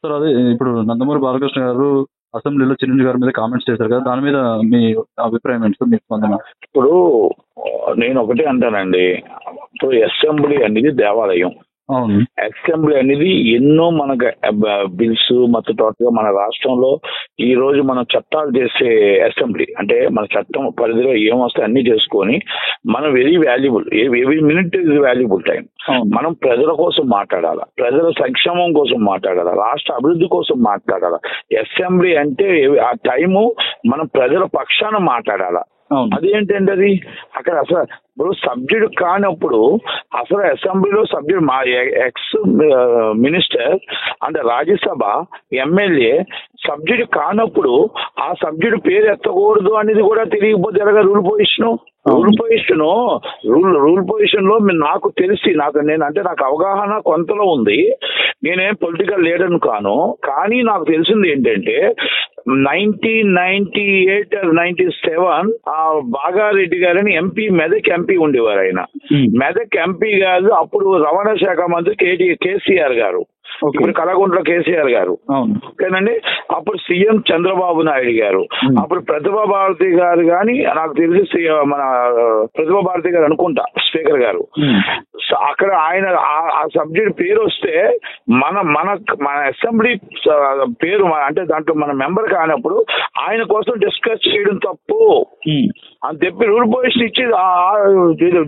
Sir అదే ఇప్పుడు నందమూరి బాలకృష్ణ గారు అసెంబ్లీలో చిరంజీవి గారి మీద కామెంట్స్ చేశారు కదా, దాని మీద మీ అభిప్రాయం ఏంటి సార్, మీ స్పందన? ఇప్పుడు నేను ఒకటే అంటానండి, ఇప్పుడు అసెంబ్లీ అనేది దేవాలయం. అవును. అసెంబ్లీ అనేది ఎన్నో మనకు బిల్స్ మొత్తం టోటల్ గా మన రాష్ట్రంలో ఈ రోజు మనం చట్టాలు చేసే అసెంబ్లీ అంటే మన చట్టం పరిధిలో ఏమొస్తాయి అన్ని చేసుకొని మనం very valuable, every minute is valuable time. మనం ప్రజల కోసం మాట్లాడాలి, ప్రజల సంక్షేమం కోసం మాట్లాడాలి, రాష్ట్ర అభివృద్ధి కోసం మాట్లాడాలి. అసెంబ్లీ అంటే ఆ టైము మనం ప్రజల పక్షాన మాట్లాడాలి. అదేంటండి అది అక్కడ అసలు ఇప్పుడు సబ్జెక్ట్ కానప్పుడు అసలు అసెంబ్లీలో సబ్జెక్ట్ మా ఎక్స్ మినిస్టర్ అంటే రాజ్యసభ ఎమ్మెల్యే సబ్జెక్ట్ కానప్పుడు ఆ సబ్జెక్ట్ పేరు ఎత్తకూడదు అనేది కూడా తెలియకపోతే ఎలాగా రూల్ పొజిషన్ లో నాకు తెలిసి నాకు అవగాహన కొంతలో ఉంది. నేనేం పొలిటికల్ లీడర్ను కాను, కానీ నాకు తెలిసింది ఏంటంటే 1998 or 97 బాగారెడ్డి గారని ఎంపీ, మెదక్ ఎంపీ ఉండేవారు. ఆయన మెదక్ ఎంపీ గారు అప్పుడు రవాణా శాఖ మంత్రి కేసీఆర్ గారు, ఇప్పుడు కలగుంట్ల కేసీఆర్ గారు, ఓకేనండి. అప్పుడు సీఎం చంద్రబాబు నాయుడు గారు, అప్పుడు ప్రతిభా భారతి గారు, కానీ నాకు తెలిసి మన ప్రతిభా భారతి గారు అనుకుంటా స్పీకర్ గారు. అక్కడ ఆయన ఆ సబ్జెక్ట్ పేరు వస్తే మన అసెంబ్లీ పేరు అంటే దాంట్లో మన మెంబర్ కానప్పుడు ఆయన కోసం డిస్కస్ చేయడం తప్పు అని చెప్పి రూల్ పొజిషన్ ఇచ్చి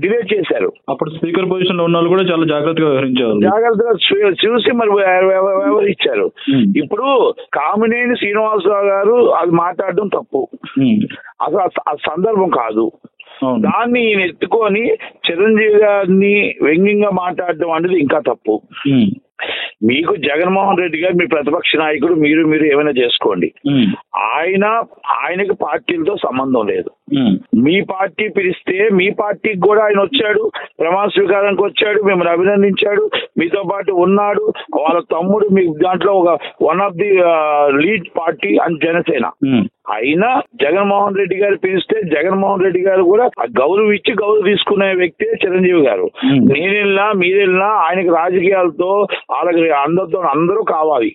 డిలేట్ చేశారు. అప్పుడు స్పీకర్ పొజిషన్ లో ఉన్న వాళ్ళు కూడా చాలా జాగ్రత్తగా వ్యవహరించారు, జాగ్రత్తగా చూసి మరి వ్యవహరించారు. ఇప్పుడు కామినేని శ్రీనివాసరావు గారు అది మాట్లాడడం తప్పు, అసలు ఆ సందర్భం కాదు. దాన్ని ఎత్తుకొని చిరంజీవి గారిని వ్యంగ్యంగా మాట్లాడడం అనేది ఇంకా తప్పు. మీకు జగన్మోహన్ రెడ్డి గారు మీ ప్రతిపక్ష నాయకుడు, మీరు ఏమైనా చేసుకోండి, ఆయనకి పార్టీలతో సంబంధం లేదు. మీ పార్టీ పిలిస్తే మీ పార్టీకి కూడా ఆయన వచ్చాడు, ప్రమాణ స్వీకారానికి వచ్చాడు, మిమ్మల్ని అభినందించాడు, మీతో పాటు ఉన్నాడు. వాళ్ళ తమ్ముడు మీ దాంట్లో ఒక one of the lead party అని జనసేన. అయినా జగన్మోహన్ రెడ్డి గారు పిలిస్తే జగన్మోహన్ రెడ్డి గారు కూడా గౌరవం ఇచ్చి గౌరవం తీసుకునే వ్యక్తే చిరంజీవి గారు. నేనెళ్ళినా మీరెళ్ళినా ఆయనకి రాజకీయాలతో వాళ్ళకి అందరూ కావాలి,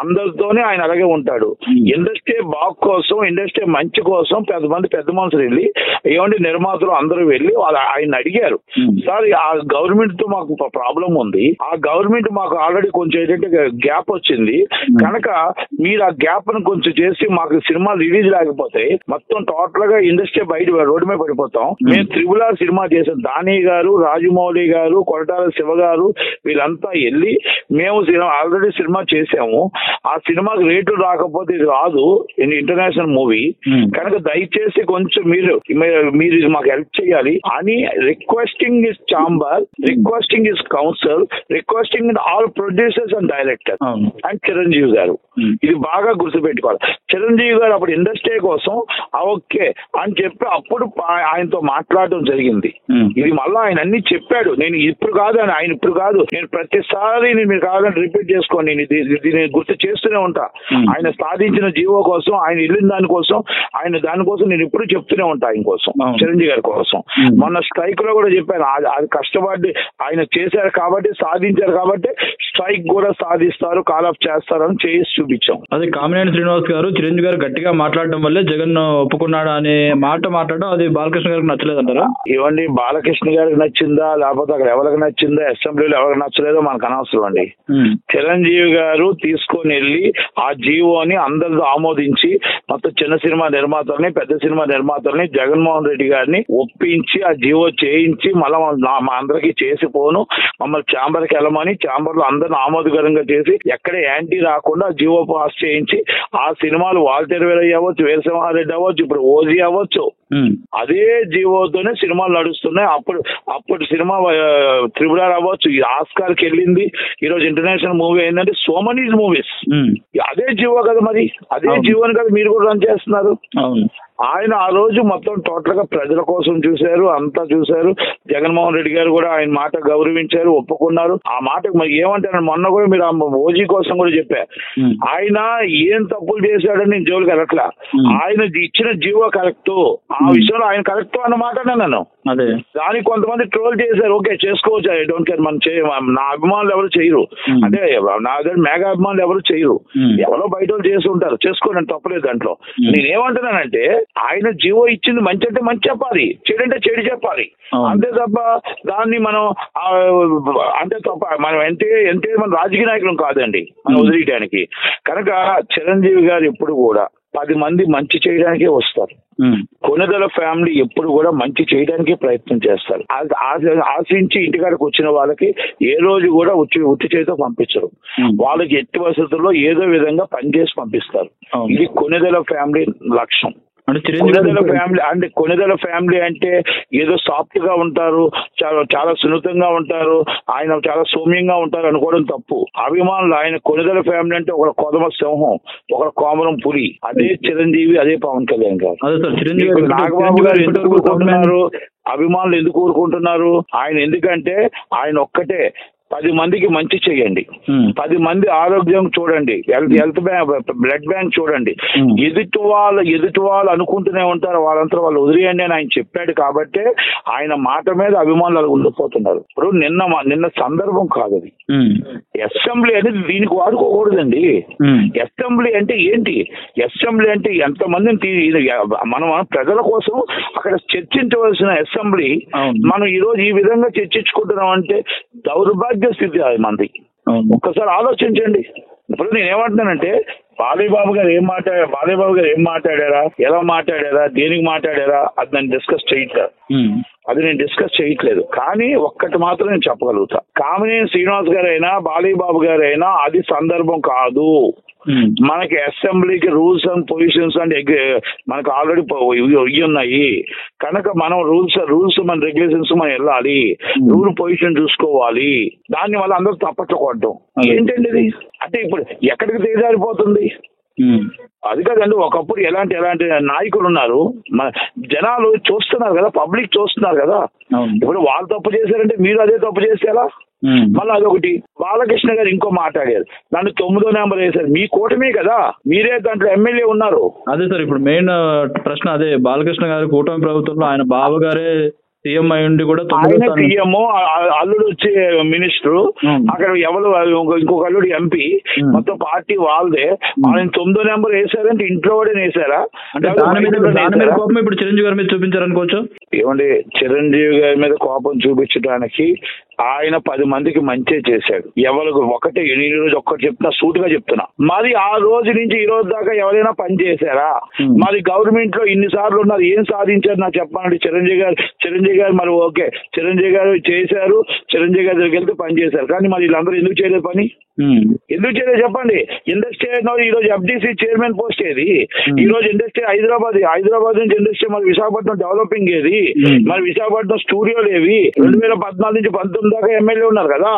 అందరితోనే ఆయన అలాగే ఉంటాడు. ఇండస్ట్రీ బాగు కోసం, ఇండస్ట్రీ మంచి కోసం పెద్ద మనుషులు వెళ్ళి ఏమంటే నిర్మాతలు అందరూ వెళ్ళి ఆయన అడిగారు, సార్ ఆ గవర్నమెంట్ తో మాకు ప్రాబ్లం ఉంది, ఆ గవర్నమెంట్ మాకు ఆల్రెడీ కొంచెం ఏంటంటే గ్యాప్ వచ్చింది కనుక మీరు ఆ గ్యాప్ ను కొంచెం చేసి మాకు సినిమా రిలీజ్ లేకపోతే మొత్తం టోటల్ గా ఇండస్ట్రీ బయట రోడ్డు మీద పడిపోతాం. మేము త్రిబుల్ ఆర్ సినిమా చేసాం, దాని గారు, రాజమౌళి గారు, కొరటాల శివ గారు వీళ్ళంతా వెళ్ళి మేము ఆల్రెడీ సినిమా చేసాము, ఆ సినిమాకి రేట్లు రాకపోతే ఇది రాదు, ఇంటర్నేషనల్ మూవీ కనుక దయచేసి కొంచెం మీరు మాకు హెల్ప్ చేయాలి అని requesting is chamber, requesting is council, requesting all producers and director and Chiranjeevi గారు. ఇది బాగా గుర్తుపెట్టుకోవాలి. చిరంజీవి గారు అప్పుడు ఇండస్ట్రీ కోసం ఓకే అని చెప్పి అప్పుడు ఆయనతో మాట్లాడడం జరిగింది. ఇది మళ్ళీ ఆయన అన్ని చెప్పాడు, నేను ఇప్పుడు కాదు నేను ప్రతిసారి మీరు కాదని రిపీట్ చేసుకోండి, దీన్ని గుర్తు చేస్తూనే ఉంటా. ఆయన సాధించిన జీవో కోసం, ఆయన వెళ్ళిన దానికోసం నేను ఎప్పుడు చెప్తూనే ఉంటా, ఆయన కోసం, చిరంజీవి గారి కోసం. మొన్న స్ట్రైక్ లో కూడా చెప్పాను, అది కష్టపడి ఆయన చేశారు కాబట్టి, సాధించారు కాబట్టి స్ట్రైక్ కూడా సాధిస్తారు, కాల్ ఆఫ్ చేస్తారు అని చేసి చూపించాం. అదే కామినేని శ్రీనివాస్ గారు చిరంజీవి గారు గట్టిగా మాట్లాడడం వల్లే జగన్ ఒప్పుకున్నాడు అనే మాట మాట్లాడడం అది బాలకృష్ణ గారికి నచ్చలేదంటారా? ఇవ్వండి, బాలకృష్ణ గారికి నచ్చిందా లేకపోతే అక్కడ ఎవరికి నచ్చిందా, అసెంబ్లీలో ఎవరికి నచ్చలేదో మనకు అనవసరం అండి. చిరంజీవి గారు తీసుకొని వెళ్ళి ఆ జీవోని అందరితో ఆమోదించి మొత్తం చిన్న సినిమా నిర్మాతల్ని, పెద్ద సినిమా నిర్మాతల్ని, జగన్మోహన్ రెడ్డి గారిని ఒప్పించి ఆ జీవో చేయించి మళ్ళీ మా అందరికీ చేసిపోను మమ్మల్ని ఛాంబర్కి వెళ్ళమని, ఛాంబర్ లో అందరిని ఆమోదకరంగా చేసి ఎక్కడ యాంటీ రాకుండా జీవో పాస్ చేయించి ఆ సినిమాలు వాల్టర్ వేలయ్య అవ్వచ్చు, వీరసింహారెడ్డి అవ్వచ్చు, ఇప్పుడు ఓజీ అవ్వచ్చు, అదే జీవోతోనే సినిమాలు నడుస్తున్నాయి. అప్పుడు సినిమా త్రిబుల్ ఆర్ అవ్వచ్చు, ఆస్కార్కి వెళ్ళింది, ఈ రోజు ఇంటర్నేషనల్ మూవీ ఏంటంటే సో మెనీ మూవీస్ అదే జీవో కదా, మరి అదే జీవోని కదా మీరు కూడా రన్ చేస్తున్నారు. ఆయన ఆ రోజు మొత్తం టోటల్ గా ప్రజల కోసం చూశారు, అంతా చూశారు. జగన్మోహన్ రెడ్డి గారు కూడా ఆయన మాట గౌరవించారు, ఒప్పుకున్నారు. ఆ మాటకు మరి ఏమంటారు, మొన్న కూడా మీరు ఓజీ కోసం కూడా చెప్పారు. ఆయన ఏం తప్పులు చేశాడని నేను జోలికి వెళ్ళట్లా. ఆయన ఇచ్చిన జీవో కరెక్ట్, ఆ విషయంలో ఆయన కరెక్ట్ అన్నమాట నన్ను. అదే దానికి కొంతమంది ట్రోల్ చేశారు. ఓకే, చేసుకోవచ్చు, ఐ డోంట్ కేర్. మనం నా అభిమానులు ఎవరు చేయరు, అంటే నా దగ్గర మేఘా అభిమానులు ఎవరు చేయరు, ఎవరో బయట వాళ్ళు చేసి ఉంటారు, చేసుకోండి, తప్పలేదు దాంట్లో. నేనేమంటున్నానంటే ఆయన జీవో ఇచ్చింది మంచి అంటే మంచి చెప్పాలి, చెడు అంటే చెడు చెప్పాలి, అంతే తప్ప దాన్ని మనం అంటే తప్ప మనం ఎంతే మన రాజకీయ నాయకులం కాదండి మనం వదిలేయడానికి. కనుక చిరంజీవి గారు ఎప్పుడు కూడా 10 మంది మంచి చేయడానికే వస్తారు. కొనిదెల ఫ్యామిలీ ఎప్పుడు కూడా మంచి చేయడానికి ప్రయత్నం చేస్తారు. ఆశించి ఇంటికాడికి వచ్చిన వాళ్ళకి ఏ రోజు కూడా ఉత్తి చేతితో పంపించరు. వాళ్ళకి ఎట్టి వసతుల్లో ఏదో విధంగా పనిచేసి పంపిస్తారు. ఇది కొనిదెల ఫ్యామిలీ లక్ష్యం. కొనిదెల ఫ్యామిలీ అంటే ఏదో సాఫ్ట్ గా ఉంటారు, చాలా సున్నితంగా ఉంటారు, ఆయన చాలా సౌమ్యంగా ఉంటారు అనుకోవడం తప్పు. అభిమానులు ఆయన కొనిదెల ఫ్యామిలీ అంటే ఒక కొదమ సింహం, ఒక కోమరం పులి. అదే చిరంజీవి, అదే పవన్ కళ్యాణ్ గారు. నాగబాబు గారు ఎందుకు ఊరుకుంటున్నారు, అభిమానులు ఎందుకు ఊరుకుంటున్నారు? ఆయన ఎందుకంటే ఆయన ఒక్కటే 10 మందికి మంచి చేయండి, 10 మంది ఆరోగ్యం చూడండి, హెల్త్ బ్యాంక్, బ్లడ్ బ్యాంక్ చూడండి. ఎదుటి వాళ్ళు అనుకుంటూనే ఉంటారు, వాళ్ళంతా వాళ్ళు వదిలేయండి అని ఆయన చెప్పాడు. కాబట్టి ఆయన మాట మీద అభిమానులు ఉండిపోతున్నారు. ఇప్పుడు నిన్న సందర్భం కాదు అది. అసెంబ్లీ అనేది దీనికి వాడుకోకూడదండి. అసెంబ్లీ అంటే ఏంటి? అసెంబ్లీ అంటే ఎంతమందిని మనం ప్రజల కోసం అక్కడ చర్చించవలసిన అసెంబ్లీ మనం ఈ రోజు ఈ విధంగా చర్చించుకుంటున్నాం అంటే దౌర్భాగ్య స్థితి అది మంది. ఒక్కసారి ఆలోచించండి. ఇప్పుడు నేనేమంటున్నానంటే బాలయ్యబాబు గారు ఏం మాట్లాడారా, ఎలా మాట్లాడారా, దేనికి మాట్లాడారా అది నేను డిస్కస్ చేయట్లేదు. కానీ ఒక్కటి మాత్రం నేను చెప్పగలుగుతా, కామినేని శ్రీనివాస్ గారైనా బాలయ్యబాబు గారైనా అది సందర్భం కాదు. మనకి అసెంబ్లీకి రూల్స్ అండ్ పొజిషన్స్ అంటే మనకు ఆల్రెడీ ఇవి ఉన్నాయి. కనుక మనం రూల్స్ మన రెగ్యులేషన్స్ మనం వెళ్ళాలి, రూల్ పొజిషన్ చూసుకోవాలి. దాన్ని వల్ల అందరూ తప్పట్లు కొట్టడం ఏంటండి ఇది? అంటే ఇప్పుడు ఎక్కడికి దిగజారిపోతుంది? అది కాదండి. ఒకప్పుడు ఎలాంటి నాయకులు ఉన్నారు, మన జనాలు చూస్తున్నారు కదా, పబ్లిక్ చూస్తున్నారు కదా. ఇప్పుడు వాళ్ళు తప్పు చేశారంటే మీరు అదే తప్పు చేసేలా? మళ్ళీ అదొకటి. బాలకృష్ణ గారు ఇంకో మాట్లాడారు, నన్ను 9వ నెంబర్ వేశారు. మీ కూటమే కదా, మీరే దాంట్లో ఎమ్మెల్యే ఉన్నారు. అదే సార్, ఇప్పుడు మెయిన్ ప్రశ్న అదే. బాలకృష్ణ గారి కూటమి ప్రభుత్వంలో ఆయన బాబు గారే సీఎం అయి ఉండి కూడా ఆయన సీఎం, అల్లుడు వచ్చి మినిస్టర్, అక్కడ ఎవరు ఇంకొక అల్లుడు ఎంపీ, మొత్తం పార్టీ వాళ్ళదే. ఆయన 9వ నెంబర్ వేసారంటే ఇంట్లో కూడా వేసారా? ఇప్పుడు చిరంజీవి గారి మీద చూపించారనుకోవచ్చు. ఏమండి, చిరంజీవి గారి మీద కోపం చూపించడానికి ఆయన 10 మందికి మంచి చేశాడు. ఎవరికి ఒకటే, ఈ రోజు ఒక్కటి చెప్తున్నా, సూటిగా చెప్తున్నా. మరి ఆ రోజు నుంచి ఈ రోజు దాకా ఎవరైనా పని చేశారా? మరి గవర్నమెంట్ లో ఇన్నిసార్లు ఉన్నారు, ఏం సాధించారు నాకు చెప్పండి. చిరంజీవి గారు మరి ఓకే, చిరంజీవి గారు చేశారు, చిరంజీవి గారి దగ్గరికి వెళ్తే పని చేశారు. కానీ మరి వీళ్ళందరూ ఎందుకు చేయలేదు పని? ఎందుకు చేయలేదు చెప్పండి. ఇండస్ట్రీ ఈ రోజు FDC చైర్మన్ పోస్ట్ ఏది? ఈ రోజు ఇండస్ట్రీ హైదరాబాద్ నుంచి ఇండస్ట్రీ మరి విశాఖపట్నం డెవలపింగ్ ఏది? మరి విశాఖపట్నం స్టూడియోలు ఏవి? 2014 నుంచి 19 దాకా ఎమ్మెల్యే ఉన్నారు కదా.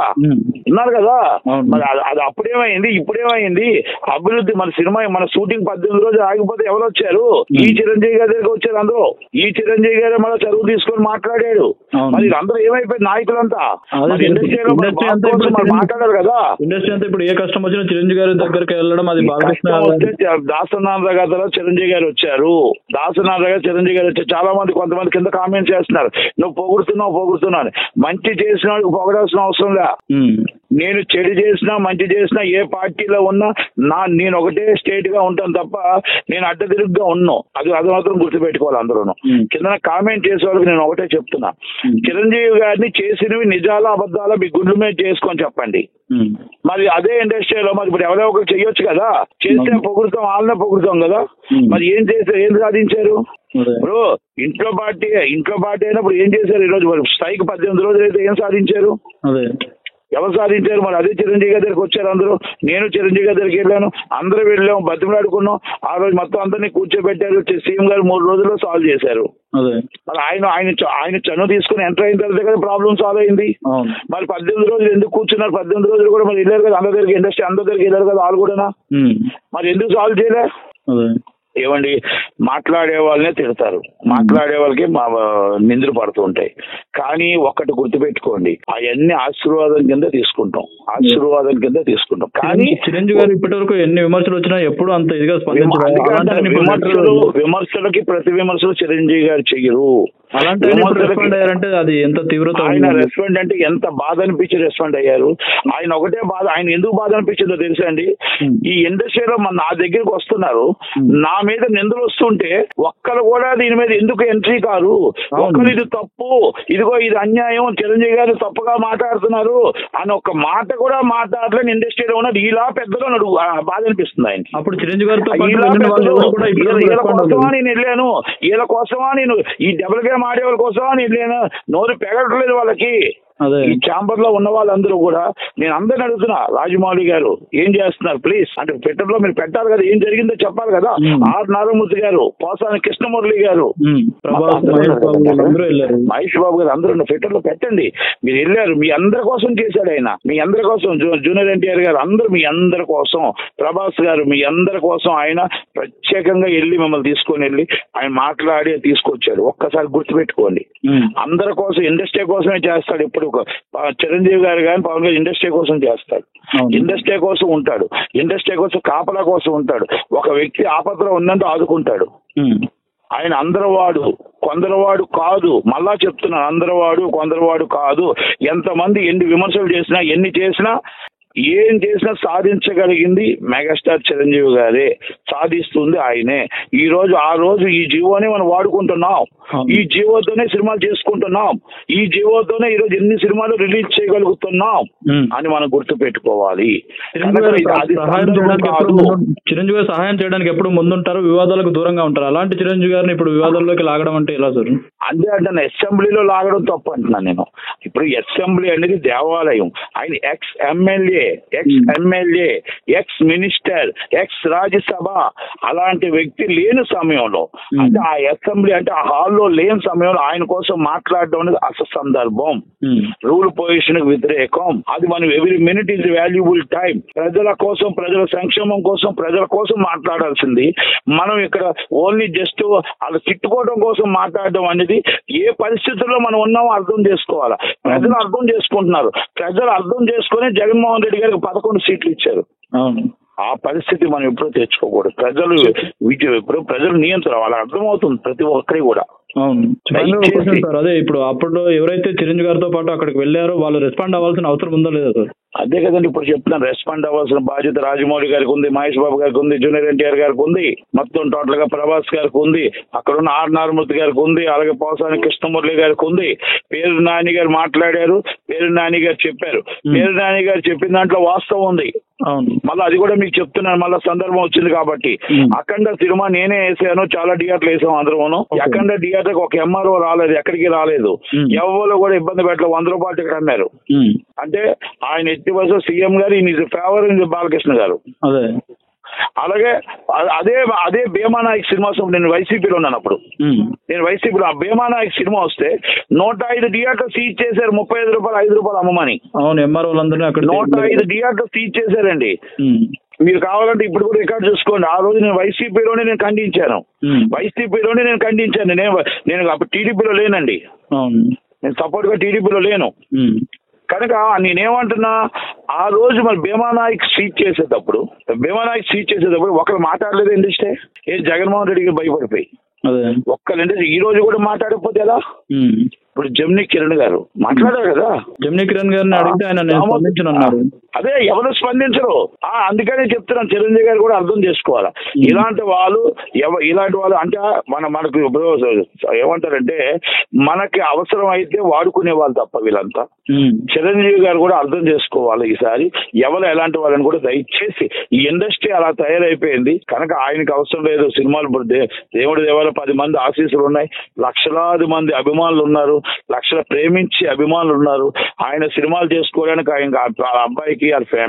మరి అది అప్పుడేమైంది, ఇప్పుడేమైంది? అభివృద్ధి మన సినిమా, మన షూటింగ్ 18 రోజులు ఆగిపోతే ఎవరు వచ్చారు? ఈ చిరంజీవి గారి దగ్గర వచ్చారు అందరూ. ఈ చిరంజీవి గారే మళ్ళీ చదువు తీసుకొని మాట్లాడాడు. మరి అందరూ ఏమైపోయింది నాయకులంతా? ఇండస్ట్రీలో మాట్లాడారు కదా. ఇండస్ట్రీ అంతా ఇప్పుడు ఏ కష్టం వచ్చినా చిరంజీవి గారి దగ్గరికి వెళ్ళడం, అది బాలకృష్ణ దాసనాథ గారు చిరంజీవి గారు వచ్చారు. చిరంజీవి గారు వచ్చారు. చాలా మంది కొంతమంది కింద కామెంట్ చేస్తున్నారు, నువ్వు పొగుడుతున్నావు. మంచి చేసిన వాళ్ళకి పొగడాల్సిన అవసరం లే. నేను చెడు చేసినా మంచి చేసినా ఏ పార్టీలో ఉన్నా నేను ఒకటే స్టేట్ గా ఉంటాను తప్ప నేను అడ్డదిరుగ్గా ఉన్నాను. అది మాత్రం గుర్తుపెట్టుకోవాలి అందరూ. కింద కామెంట్ చేసే వాళ్ళకి నేను ఒకటే చెప్తున్నా, చిరంజీవి గారిని చేసినవి నిజాలా అబద్ధాలా మీ గుండె మీద చేసుకొని చెప్పండి. మరి అదే ఇండస్ట్రీలో మరి ఇప్పుడు ఎవరో ఒకరు చెయ్యొచ్చు కదా. చేస్తే పొగుడుతాం, వాళ్ళనే పొగుడుతాం కదా. మరి ఏం చేశారు, ఏం సాధించారు? ఇప్పుడు ఇంట్లో పార్టీ అయినప్పుడు ఏం చేశారు? ఈ రోజు స్ట్రైక్ 18 రోజులు అయితే ఏం సాధించారు? ఎవరు సాధించారు? మరి అదే చిరంజీవి గారి దగ్గరికి వచ్చారు అందరూ. నేను చిరంజీవి గారి దగ్గరికి వెళ్ళాను, అందరూ వెళ్ళాము, బతిమలాడుకున్నాం. ఆ రోజు మొత్తం అందరినీ కూర్చోబెట్టారు. సీఎం గారు 3 రోజుల్లో సాల్వ్ చేశారు. మరి ఆయన చనువు తీసుకుని ఎంటర్ అయిన తర్వాత కదా ప్రాబ్లం సాల్వ్ అయింది. మరి 18 రోజులు ఎందుకు కూర్చున్నారు? 18 రోజులు కూడా మరి వెళ్ళారు కదా అందరి దగ్గరికి, ఇండస్ట్రీ అందరి దగ్గరికి వెళ్ళారు కదా వాళ్ళు కూడా. మరి ఎందుకు సాల్వ్ చేయలే? ఏమండి మాట్లాడే వాళ్ళనే తిడతారు, మాట్లాడే వాళ్ళకి నిందలు పడుతూ ఉంటాయి. కానీ ఒక్కటి గుర్తుపెట్టుకోండి, అవన్నీ ఆశీర్వాదం కింద తీసుకుంటాం, ఆశీర్వాదం కింద తీసుకుంటాం. కానీ చిరంజీవి గారు ఇప్పటి వరకు ఎన్ని విమర్శలు వచ్చినా ఎప్పుడు అంత ఇదిగా విమర్శలకి ప్రతి విమర్శలు చిరంజీవి గారు చెయ్యరు. అలాంటి అయ్యారంటే అది ఎంత తీవ్రత. ఆయన రెస్పాండ్ అంటే ఎంత బాధ అనిపించి రెస్పాండ్ అయ్యారు. ఆయన ఒకటే బాధ, ఆయన ఎందుకు బాధ అనిపించిందో తెలుసా అండి, ఈ ఇండస్ట్రీలో నా దగ్గరికి వస్తున్నారు, నా మీద నిందలు వస్తుంటే ఒక్కరు కూడా దీని మీద ఎందుకు ఎంట్రీ కారు, ఒక్కరు ఇది తప్పు, ఇదిగో ఇది అన్యాయం, చిరంజీవి గారు తప్పుగా మాట్లాడుతున్నారు అని ఒక మాట కూడా మాట్లాడలేని ఇండస్ట్రీలో ఉన్నది ఇలా పెద్దలో బాధ అనిపిస్తుంది ఆయన. అప్పుడు చిరంజీవి గారితో వీళ్ళ కోసమా నేను వెళ్ళాను, వీళ్ళ కోసమా నేను ఈ డబుల్ గేమ్ ఆడే వాళ్ళ కోసమా నేను వెళ్ళాను, నోరు పెగట్లేదు వాళ్ళకి. ఈ ఛాంబర్ లో ఉన్న వాళ్ళందరూ కూడా నేను అందరిని అడుగుతున్నా, రాజమౌళి గారు ఏం చేస్తున్నారు ప్లీజ్ అంటే ట్విట్టర్ లో మీరు పెట్టాలి కదా, ఏం జరిగిందో చెప్పాలి కదా. ఆర్ నారాయణమూర్తి గారు, పోసాని కృష్ణమురళి గారు, మహేష్ బాబు గారు అందరూ ట్విట్టర్ లో పెట్టండి. మీరు వెళ్ళారు, మీ అందరి కోసం చేశాడు ఆయన, మీ అందరి కోసం. జూనియర్ ఎన్టీఆర్ గారు అందరూ మీ అందరి కోసం, ప్రభాస్ గారు మీ అందరి కోసం ఆయన ప్రత్యేకంగా వెళ్ళి మిమ్మల్ని తీసుకొని వెళ్ళి ఆయన మాట్లాడి తీసుకొచ్చాడు. ఒక్కసారి గుర్తుపెట్టుకోండి, అందరి కోసం, ఇండస్ట్రీ కోసమే చేస్తాడు. ఇప్పుడు చిరంజీవి గారు కానీ పవన్ గారు ఇండస్ట్రీ కోసం చేస్తాడు, ఇండస్ట్రీ కోసం ఉంటాడు, ఇండస్ట్రీ కోసం కాపలా కోసం ఉంటాడు. ఒక వ్యక్తి ఆపదలో ఉందంటే ఆదుకుంటాడు. ఆయన అందరివాడు కొందరివాడు కాదు, మళ్ళా చెప్తున్నాను, అందరివాడు కొందరివాడు కాదు. ఎంతమంది ఎన్ని విమర్శలు చేసినా ఎన్ని చేసినా ఏం చేసినా సాధించగలిగింది మెగాస్టార్ చిరంజీవి గారే, సాధిస్తుంది ఆయనే. ఈ రోజు ఆ రోజు ఈ జీవోనే మనం వాడుకుంటున్నాం, ఈ జీవోతోనే సినిమాలు చేసుకుంటున్నాం, ఈ జీవోతోనే ఈరోజు ఎన్ని సినిమాలు రిలీజ్ చేయగలుగుతున్నాం అని మనం గుర్తు పెట్టుకోవాలి. చిరంజీవి గారు సహాయం చేయడానికి ఎప్పుడు ముందుంటారు, వివాదాలకు దూరంగా ఉంటారు. అలాంటి చిరంజీవి గారిని ఇప్పుడు వివాదాల్లోకి లాగడం అంటే ఎలా సార్? అంతే అంటే అసెంబ్లీలో లాగడం తప్పు అంటున్నాను నేను. ఇప్పుడు అసెంబ్లీ అనేది దేవాలయం. ఆయన ex MLA, ex minister, X Rajya Sabha, అలాంటి వ్యక్తి లేని సమయంలో, అంటే ఆ అసెంబ్లీ అంటే ఆ హాల్లో లేని సమయంలో ఆయన కోసం మాట్లాడడం అనేది అసందర్భం, రూల్ పొజిషన్ వ్యతిరేకం. అది మనం every minute is valuable time. ప్రజల కోసం, ప్రజల సంక్షేమం కోసం, ప్రజల కోసం మాట్లాడాల్సింది మనం ఇక్కడ ఓన్లీ జస్ట్ అలా తిట్టుకోవడం కోసం మాట్లాడడం అనేది ఏ పరిస్థితుల్లో మనం ఉన్నామో అర్థం చేసుకోవాలి. ప్రజలు అర్థం చేసుకుంటున్నారు, ప్రజలు అర్థం చేసుకుని జగన్మోహన్ రెడ్డి గారికి 11 సీట్లు ఇచ్చారు. ఆ పరిస్థితి మనం ఎప్పుడూ తెచ్చుకోకూడదు. ప్రజలు నియంత్రణ వాళ్ళకి అర్థమవుతుంది ప్రతి ఒక్కరి కూడా. అదే ఇప్పుడు అప్పుడు ఎవరైతే చిరంజీవి గారితో పాటు అక్కడికి వెళ్ళారో వాళ్ళు రెస్పాండ్ అవ్వాల్సిన అవసరం ఉందో లేదా సార్? అదే కదండి ఇప్పుడు చెప్తున్నాను, రెస్పాండ్ అవ్వాల్సిన బాధ్యత రాజమౌళి గారికి ఉంది, మహేష్ బాబు గారికి ఉంది, జూనియర్ ఎన్టీఆర్ గారికి ఉంది, మొత్తం టోటల్ గా ప్రభాస్ గారికి ఉంది, అక్కడ ఉన్న ఆర్ నారాయణమూర్తి గారికి ఉంది, అలాగే పోసాని కృష్ణమురళి గారికి ఉంది. పేరు నాని గారు మాట్లాడారు, పేరు నాని గారు చెప్పారు, పేరు నాని గారు చెప్పిన దాంట్లో వాస్తవం ఉంది. మళ్ళీ అది కూడా మీకు చెప్తున్నాను, మళ్ళీ సందర్భం వచ్చింది కాబట్టి. అఖండ సినిమా నేనే వేసాను, చాలా థియేటర్లు వేసాం అందరూ. అఖండ థియేటర్ ఒక ఎంఆర్ఓ రాలేదు, ఎక్కడికి రాలేదు, ఎవరు కూడా ఇబ్బంది పెట్టలేదు, 100 రూపాయలు టికెట్ అన్నారు. అంటే ఆయన ఎట్టి బస్సు సీఎం గారు ఈయన ఫేవర్ బాలకృష్ణ గారు. అలాగే అదే భీమానాయక్ సినిమా నేను వైసీపీలో ఉన్నాను అప్పుడు. నేను వైసీపీలో ఆ భీమానాయక్ సినిమా వస్తే 105 థియేటర్ సీజ్ చేశారు, 35 రూపాయలు 5 రూపాయలు అమ్మమని. 105 థియేటర్ సీజ్ చేశారండి. మీరు కావాలంటే ఇప్పుడు కూడా రికార్డ్ చూసుకోండి. ఆ రోజు నేను వైసీపీలోనే నేను ఖండించాను. నేను అప్పుడు టీడీపీలో లేనండి, నేను సపోర్ట్ గా టీడీపీలో లేను. కనుక నేనేమంటున్నా, ఆ రోజు మరి భీమానాయక్ సీట్ చేసేటప్పుడు ఒకరు మాట్లాడలేదు ఇండస్ట్రీ. జగన్మోహన్ రెడ్డికి భయపడిపోయి ఒక్కరు ఇండస్ట్రీ ఈ రోజు కూడా మాట్లాడకపోతే ఎలా? ఇప్పుడు జమినీ కిరణ్ గారు మాట్లాడారు కదా, జమినీ కిరణ్ గారిని అడిగితే ఆయన అదే ఎవరు స్పందించరు. అందుకనే చెప్తున్నాను, చిరంజీవి గారు కూడా అర్థం చేసుకోవాలి. ఇలాంటి వాళ్ళు అంటే మనకు ఏమంటారంటే మనకి అవసరం అయితే వాడుకునే వాళ్ళు తప్ప వీళ్ళంతా. చిరంజీవి గారు కూడా అర్థం చేసుకోవాలి ఈసారి ఎవరు ఎలాంటి వాళ్ళని కూడా. దయచేసి ఈ ఇండస్ట్రీ అలా తయారైపోయింది కనుక ఆయనకి అవసరం లేదు సినిమాలు. దేవుడి దేవాల 10 మంది ఆశీస్సులు ఉన్నాయి, లక్షలాది మంది అభిమానులు ఉన్నారు. లక్షల ప్రేమించి అభిమానులు ఉన్నారు. ఆయన సినిమాలు చేసుకోవడానికి ఆయన అబ్బాయికి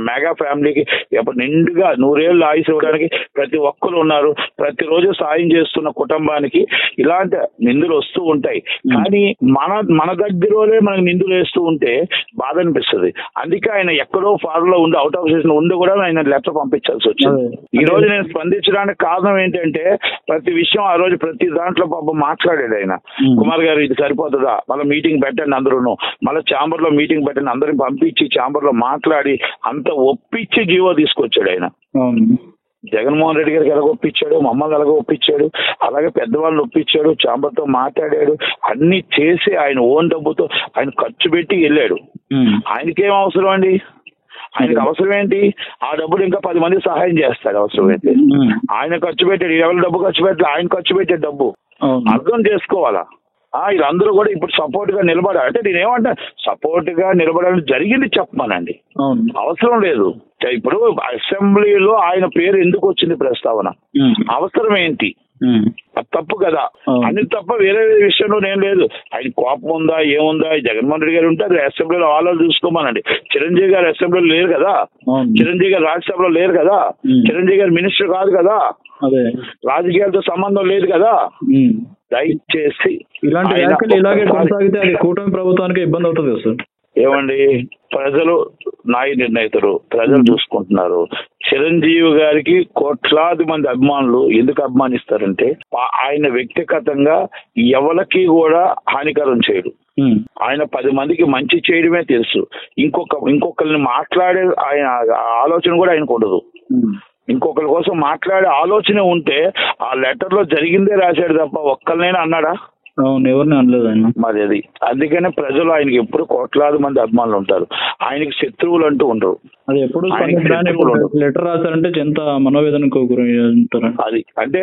మెగా ఫ్యామిలీకి ఎప్పుడు నిండుగా 100 ఏళ్ళు ఆయుష్ ఇవ్వడానికి ప్రతి ఒక్కరు ఉన్నారు. ప్రతిరోజు సాయం చేస్తున్న కుటుంబానికి ఇలాంటి నిందులు వస్తూ ఉంటాయి. కానీ మన దగ్గరలోనే మనకు నిందులు వేస్తూ ఉంటే బాధ అనిపిస్తుంది. అందుకే ఆయన ఎక్కడో ఫారెన్ లో ఉండి అవుట్ ఆఫ్ స్టేషన్ ఉండి కూడా ఆయన లెటర్ పంపించాల్సి వచ్చింది. ఈ రోజు నేను స్పందించడానికి కారణం ఏంటంటే ప్రతి విషయం ఆ రోజు ప్రతి దాంట్లో పాపం మాట్లాడాడు ఆయన. కుమార్ గారు ఇది సరిపోతుందా, మళ్ళీ మీటింగ్ పెట్టండి అందరూను, మళ్ళీ ఛాంబర్ లో మీటింగ్ పెట్టండి అందరిని పంపించి ఛాంబర్ లో మాట్లాడి అంత ఒప్పించి జీవో తీసుకొచ్చాడు ఆయన. జగన్మోహన్ రెడ్డి గారికి ఎలాగ ఒప్పించాడు, మమ్మల్ని ఎలాగ ఒప్పించాడు, అలాగే పెద్దవాళ్ళని ఒప్పించాడు, ఛాంబర్ తో మాట్లాడాడు, అన్ని చేసి ఆయన ఓన్ డబ్బుతో ఆయన ఖర్చు పెట్టి వెళ్ళాడు. ఆయనకేం అవసరం అండి? ఆయనకు అవసరం ఏంటి? ఆ డబ్బులు ఇంకా 10 మంది సహాయం చేస్తాడు అవసరమైతే. ఆయన ఖర్చు పెట్టాడు, ఎవరి డబ్బు ఖర్చు పెట్టాడు, ఆయన ఖర్చు పెట్టే డబ్బు అర్థం చేసుకోవాలా. వీళ్ళందరూ కూడా ఇప్పుడు సపోర్ట్ గా నిలబడాలి. అంటే నేనేమంటా సపోర్ట్ గా నిలబడాలని జరిగింది చెప్పమానండి, అవసరం లేదు. ఇప్పుడు అసెంబ్లీలో ఆయన పేరు ఎందుకు వచ్చింది ప్రస్తావన, అవసరం ఏంటి? అది తప్పు కదా. అన్ని తప్ప వేరే విషయంలో నేను లేదు. ఆయన కోపం ఉందా ఏముందా? జగన్మోహన్ రెడ్డి గారు ఉంటే అది అసెంబ్లీలో ఆలోచన చూసుకోమనండి. చిరంజీవి గారు అసెంబ్లీలో లేరు కదా, చిరంజీవి గారు రాజ్యసభలో లేరు కదా, చిరంజీవి గారు మినిస్టర్ కాదు కదా, రాజకీయాలతో సంబంధం లేదు కదా. దయచేసి ఇలాంటి వ్యాఖ్యలు ఇలాగే కొనసాగితే అది కూటమి ప్రభుత్వానికి ఇబ్బంది అవుతుంది కదా సార్. ఏమండి, ప్రజలు న్యాయ నిర్ణయితరు, ప్రజలు చూసుకుంటున్నారు. చిరంజీవి గారికి కోట్లాది మంది అభిమానులు ఎందుకు అభిమానిస్తారంటే ఆయన వ్యక్తిగతంగా ఎవరికి కూడా హానికరం చేయడు. ఆయన 10 మందికి మంచి చేయడమే తెలుసు. ఇంకొకరిని మాట్లాడే ఆయన ఆలోచన కూడా ఆయనకు ఉండదు. ఇంకొకరి కోసం మాట్లాడే ఆలోచన ఉంటే ఆ లెటర్ లో జరిగిందే రాశాడు తప్ప ఒక్కరినైనా అన్నాడా? ఎవరిని అనలేదు ఆయన. మరి అది అందుకనే ప్రజలు ఆయనకి ఎప్పుడు కోట్లాది మంది అభిమానులు ఉంటారు. ఆయనకి శత్రువులు అంటూ ఉండరు. అది ఎప్పుడు లెటర్ రాశారంటే ఎంత మనోవేదనకు గురవుతారు. అది అంటే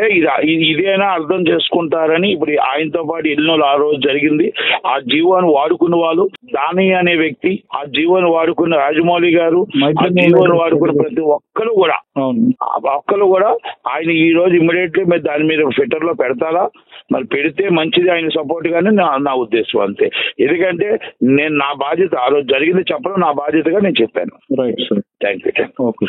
ఇదేనా అర్థం చేసుకుంటారని ఇప్పుడు ఆయనతో పాటు ఎన్నో ఆ రోజు జరిగింది. ఆ జీవోని వాడుకున్న వాళ్ళు, దాని అనే వ్యక్తి, ఆ జీవోని వాడుకున్న రాజమౌళి గారు, ఆ జీవోని వాడుకున్న ప్రతి ఒక్కరు కూడా ఆయన ఈ రోజు ఇమ్మీడియట్లీ మీరు దాని మీద ట్విట్టర్ లో పెడతారా? మరి పెడితే మంచిది ఆయన సపోర్ట్ గానే నా ఉద్దేశం అంతే. ఎందుకంటే నేను నా బాధ్యత ఆ రోజు జరిగింది చెప్పడం నా బాధ్యతగా నేను చెప్పాను. Right sir, thank you. Okay.